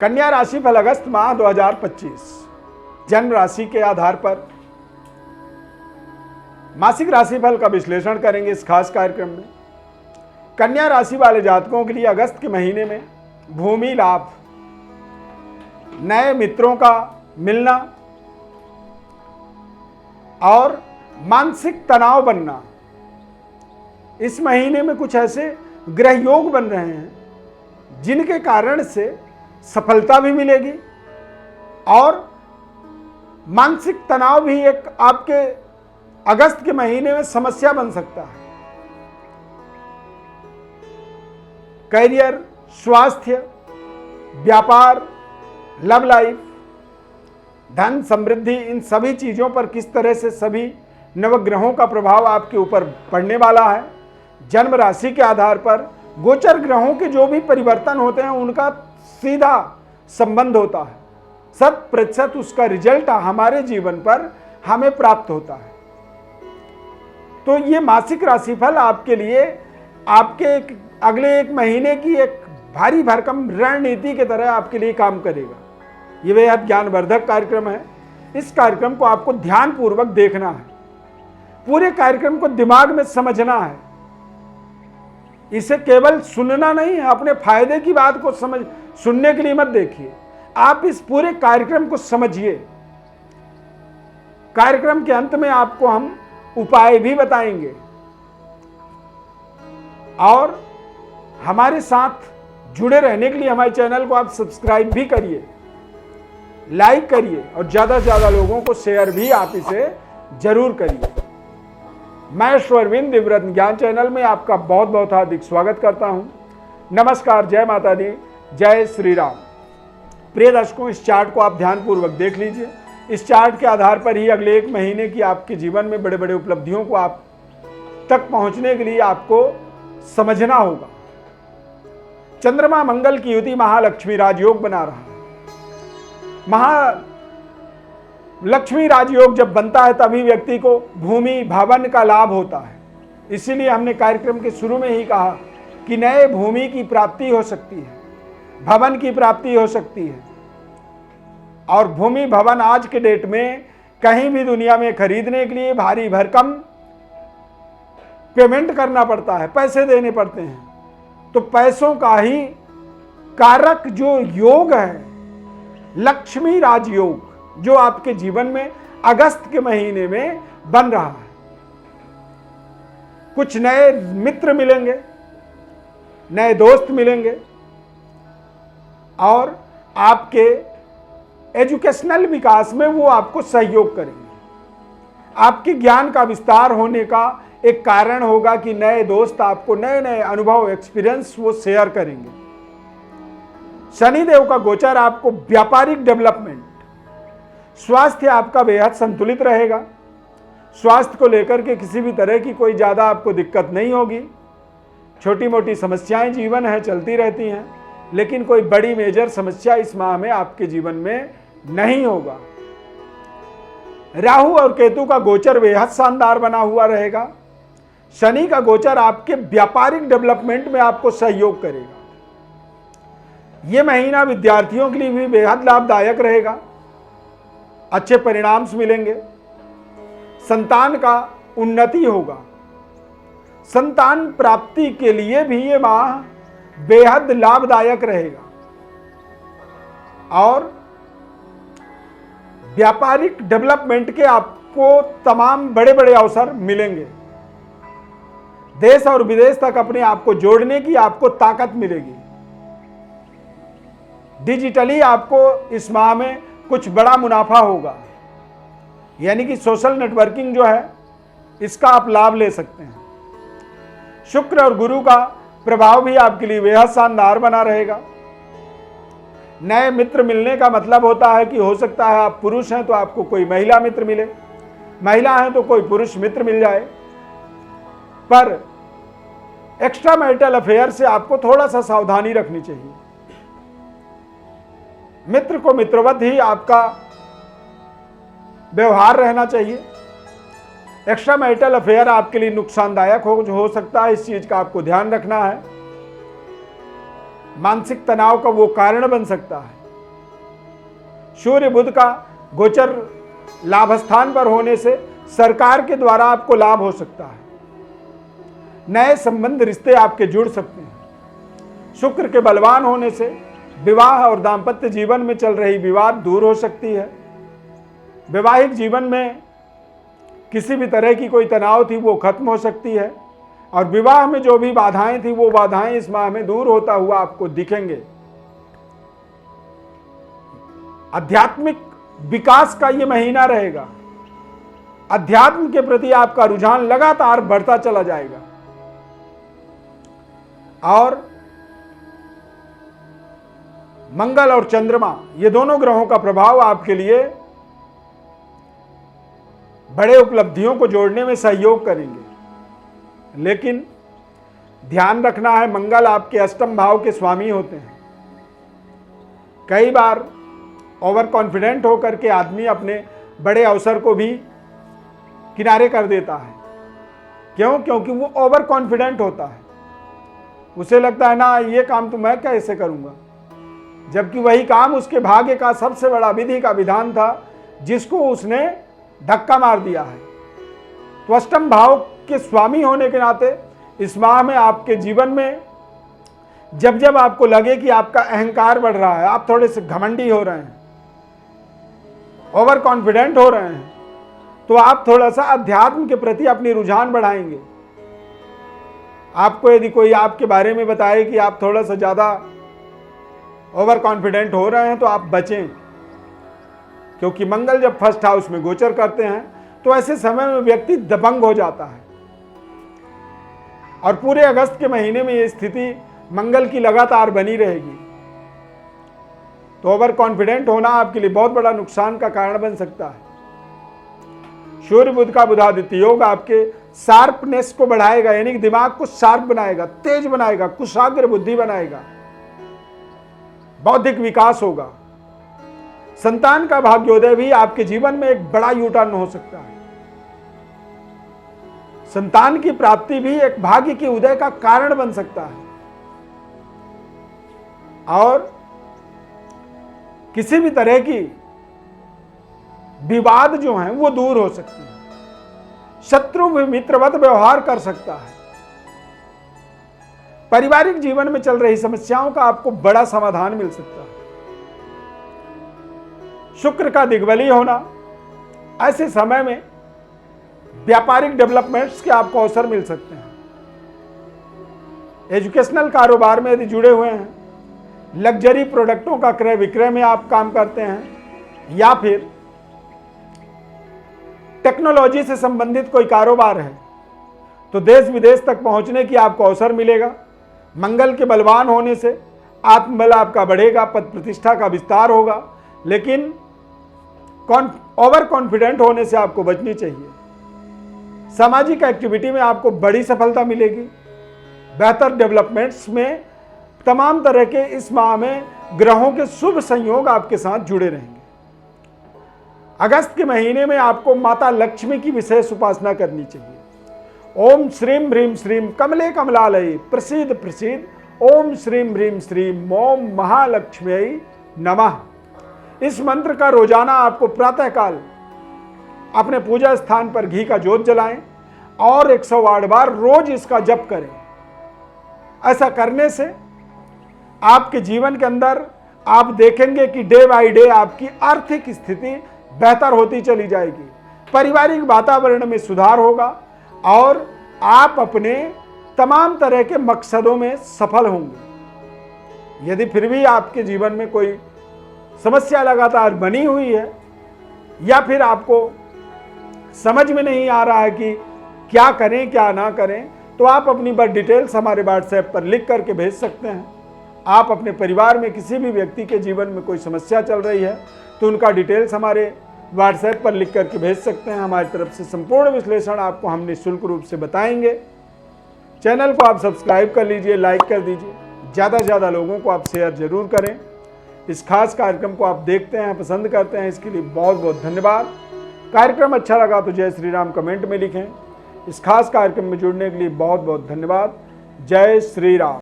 कन्या राशि फल अगस्त माह 2025 जन्म राशि के आधार पर मासिक राशिफल का विश्लेषण करेंगे इस खास कार्यक्रम में। कन्या राशि वाले जातकों के लिए अगस्त के महीने में भूमि लाभ, नए मित्रों का मिलना और मानसिक तनाव बनना, इस महीने में कुछ ऐसे ग्रह योग बन रहे हैं जिनके कारण से सफलता भी मिलेगी और मानसिक तनाव भी एक आपके अगस्त के महीने में समस्या बन सकता है। करियर, स्वास्थ्य, व्यापार, लव लाइफ, धन समृद्धि, इन सभी चीजों पर किस तरह से सभी नवग्रहों का प्रभाव आपके ऊपर पड़ने वाला है। जन्म राशि के आधार पर गोचर ग्रहों के जो भी परिवर्तन होते हैं उनका सीधा संबंध होता है, 100% उसका रिजल्ट हमारे जीवन पर हमें प्राप्त होता है। तो ये मासिक राशिफल आपके लिए आपके अगले एक महीने की एक भारी भरकम रणनीति की तरह आपके लिए काम करेगा। ये बेहद ज्ञानवर्धक कार्यक्रम है। इस कार्यक्रम को आपको ध्यानपूर्वक देखना है, पूरे कार्यक्रम को दिमाग में समझना है। इसे केवल सुनना नहीं है, अपने फायदे की बात को सुनने के लिए मत देखिए, आप इस पूरे कार्यक्रम को समझिए। कार्यक्रम के अंत में आपको हम उपाय भी बताएंगे और हमारे साथ जुड़े रहने के लिए हमारे चैनल को आप सब्सक्राइब भी करिए, लाइक करिए और ज्यादा से ज्यादा लोगों को शेयर भी आप इसे जरूर करिए। मैं अरविंद दिव्यव्रत ज्ञान चैनल में आपका बहुत बहुत हार्दिक स्वागत करता हूं। नमस्कार, जय माता दी, जय श्री राम। प्रिय दर्शकों, इस चार्ट को आप ध्यानपूर्वक देख लीजिए। इस चार्ट के आधार पर ही अगले एक महीने की आपके जीवन में बड़े बड़े उपलब्धियों को आप तक पहुंचने के लिए आपको समझना होगा। चंद्रमा मंगल की युति महालक्ष्मी राजयोग बना रहा है। लक्ष्मी राजयोग जब बनता है तभी व्यक्ति को भूमि भवन का लाभ होता है। इसीलिए हमने कार्यक्रम के शुरू में ही कहा कि नए भूमि की प्राप्ति हो सकती है, भवन की प्राप्ति हो सकती है। और भूमि भवन आज के डेट में कहीं भी दुनिया में खरीदने के लिए भारी भरकम पेमेंट करना पड़ता है, पैसे देने पड़ते हैं। तो पैसों का ही कारक जो योग है लक्ष्मी राजयोग, जो आपके जीवन में अगस्त के महीने में बन रहा है। कुछ नए मित्र मिलेंगे, नए दोस्त मिलेंगे और आपके एजुकेशनल विकास में वो आपको सहयोग करेंगे। आपके ज्ञान का विस्तार होने का एक कारण होगा कि नए दोस्त आपको नए नए अनुभव, एक्सपीरियंस वो शेयर करेंगे। शनिदेव का गोचर आपको व्यापारिक डेवलपमेंट, स्वास्थ्य आपका बेहद संतुलित रहेगा। स्वास्थ्य को लेकर के किसी भी तरह की कोई ज़्यादा आपको दिक्कत नहीं होगी। छोटी मोटी समस्याएं जीवन है, चलती रहती हैं, लेकिन कोई बड़ी मेजर समस्या इस माह में आपके जीवन में नहीं होगा। राहु और केतु का गोचर बेहद शानदार बना हुआ रहेगा। शनि का गोचर आपके व्यापारिक डेवलपमेंट में आपको सहयोग करेगा। यह महीना विद्यार्थियों के लिए भी बेहद लाभदायक रहेगा। अच्छे परिणाम मिलेंगे, संतान का उन्नति होगा। संतान प्राप्ति के लिए भी ये माह बेहद लाभदायक रहेगा और व्यापारिक डेवलपमेंट के आपको तमाम बड़े बड़े अवसर मिलेंगे। देश और विदेश तक अपने आप को जोड़ने की आपको ताकत मिलेगी। डिजिटली आपको इस माह में कुछ बड़ा मुनाफा होगा, यानी कि सोशल नेटवर्किंग जो है इसका आप लाभ ले सकते हैं। शुक्र और गुरु का प्रभाव भी आपके लिए बेहद शानदार बना रहेगा। नए मित्र मिलने का मतलब होता है कि हो सकता है आप पुरुष हैं तो आपको कोई महिला मित्र मिले, महिला हैं तो कोई पुरुष मित्र मिल जाए। पर एक्स्ट्रा मैरिटल अफेयर से आपको थोड़ा सा सावधानी रखनी चाहिए। मित्र को मित्रवत ही आपका व्यवहार रहना चाहिए। एक्स्ट्रा मैरिटल अफेयर आपके लिए नुकसानदायक हो सकता है, इस चीज का आपको ध्यान रखना है। मानसिक तनाव का वो कारण बन सकता है। सूर्य बुध का गोचर लाभ स्थान पर होने से सरकार के द्वारा आपको लाभ हो सकता है। नए संबंध रिश्ते आपके जुड़ सकते हैं। शुक्र के बलवान होने से विवाह और दाम्पत्य जीवन में चल रही विवाद दूर हो सकती है। वैवाहिक जीवन में किसी भी तरह की कोई तनाव थी वो खत्म हो सकती है और विवाह में जो भी बाधाएं थी वो बाधाएं इस माह में दूर होता हुआ आपको दिखेंगे। आध्यात्मिक विकास का ये महीना रहेगा। अध्यात्म के प्रति आपका रुझान लगातार बढ़ता चला जाएगा और मंगल और चंद्रमा ये दोनों ग्रहों का प्रभाव आपके लिए बड़े उपलब्धियों को जोड़ने में सहयोग करेंगे। लेकिन ध्यान रखना है, मंगल आपके अष्टम भाव के स्वामी होते हैं। कई बार ओवर कॉन्फिडेंट होकर के आदमी अपने बड़े अवसर को भी किनारे कर देता है। क्यों? क्योंकि वो ओवर कॉन्फिडेंट होता है। उसे लगता है ना ये काम तो मैं कैसे करूंगा, जबकि वही काम उसके भाग्य का सबसे बड़ा विधि का विधान था जिसको उसने धक्का मार दिया है। तो अष्टम भाव के स्वामी होने के नाते इस माह में आपके जीवन में जब जब आपको लगे कि आपका अहंकार बढ़ रहा है, आप थोड़े से घमंडी हो रहे हैं, ओवर कॉन्फिडेंट हो रहे हैं, तो आप थोड़ा सा अध्यात्म के प्रति अपनी रुझान बढ़ाएंगे। आपको यदि कोई आपके बारे में बताए कि आप थोड़ा सा ज़्यादा ओवर कॉन्फिडेंट हो रहे हैं तो आप बचें, क्योंकि मंगल जब फर्स्ट हाउस में गोचर करते हैं तो ऐसे समय में व्यक्ति दबंग हो जाता है। और पूरे अगस्त के महीने में ये स्थिति मंगल की लगातार बनी रहेगी। तो ओवर कॉन्फिडेंट होना आपके लिए बहुत बड़ा नुकसान का कारण बन सकता है। सूर्य बुध का बुधादित्य योग आपके शार्पनेस को बढ़ाएगा, यानी कि दिमाग को शार्प बनाएगा, तेज बनाएगा, कुशाग्र बुद्धि बनाएगा, बौद्धिक विकास होगा। संतान का भाग्योदय भी आपके जीवन में एक बड़ा यूटर्न हो सकता है। संतान की प्राप्ति भी एक भाग्य के उदय का कारण बन सकता है और किसी भी तरह की विवाद जो हैं वो दूर हो सकते हैं। शत्रु भी मित्रवत व्यवहार कर सकता है। पारिवारिक जीवन में चल रही समस्याओं का आपको बड़ा समाधान मिल सकता है। शुक्र का दिग्बली होना, ऐसे समय में व्यापारिक डेवलपमेंट्स के आपको अवसर मिल सकते हैं। एजुकेशनल कारोबार में यदि जुड़े हुए हैं, लग्जरी प्रोडक्टों का क्रय विक्रय में आप काम करते हैं या फिर टेक्नोलॉजी से संबंधित कोई कारोबार है तो देश विदेश तक पहुंचने की आपको अवसर मिलेगा। मंगल के बलवान होने से आत्मबल आपका बढ़ेगा, पद प्रतिष्ठा का विस्तार होगा, लेकिन ओवर कॉन्फिडेंट होने से आपको बचनी चाहिए। सामाजिक एक्टिविटी में आपको बड़ी सफलता मिलेगी। बेहतर डेवलपमेंट्स में तमाम तरह के इस माह में ग्रहों के शुभ संयोग आपके साथ जुड़े रहेंगे। अगस्त के महीने में आपको माता लक्ष्मी की विशेष उपासना करनी चाहिए। ओम श्रीम ह्रीम श्रीम कमले कमलालये प्रसीद प्रसीद, ओम श्रीम ह्रीम श्रीम ओम महालक्ष्म्यै नमः। इस मंत्र का रोजाना आपको प्रातःकाल अपने पूजा स्थान पर घी का जोत जलाएं और 108 बार रोज इसका जप करें। ऐसा करने से आपके जीवन के अंदर आप देखेंगे कि डे बाय डे आपकी आर्थिक स्थिति बेहतर होती चली जाएगी, पारिवारिक वातावरण में सुधार होगा और आप अपने तमाम तरह के मकसदों में सफल होंगे। यदि फिर भी आपके जीवन में कोई समस्या लगातार बनी हुई है या फिर आपको समझ में नहीं आ रहा है कि क्या करें क्या ना करें, तो आप अपनी बर्थ डिटेल्स हमारे व्हाट्सएप पर लिख करके भेज सकते हैं। आप अपने परिवार में किसी भी व्यक्ति के जीवन में कोई समस्या चल रही है तो उनका डिटेल्स हमारे व्हाट्सएप पर लिख करके भेज सकते हैं। हमारी तरफ से संपूर्ण विश्लेषण आपको हम निःशुल्क रूप से बताएंगे। चैनल को आप सब्सक्राइब कर लीजिए, लाइक कर दीजिए, ज़्यादा से ज़्यादा लोगों को आप शेयर जरूर करें। इस खास कार्यक्रम को आप देखते हैं, पसंद करते हैं, इसके लिए बहुत बहुत धन्यवाद। कार्यक्रम अच्छा लगा तो जय श्री राम कमेंट में लिखें। इस खास कार्यक्रम में जुड़ने के लिए बहुत बहुत धन्यवाद। जय श्री राम।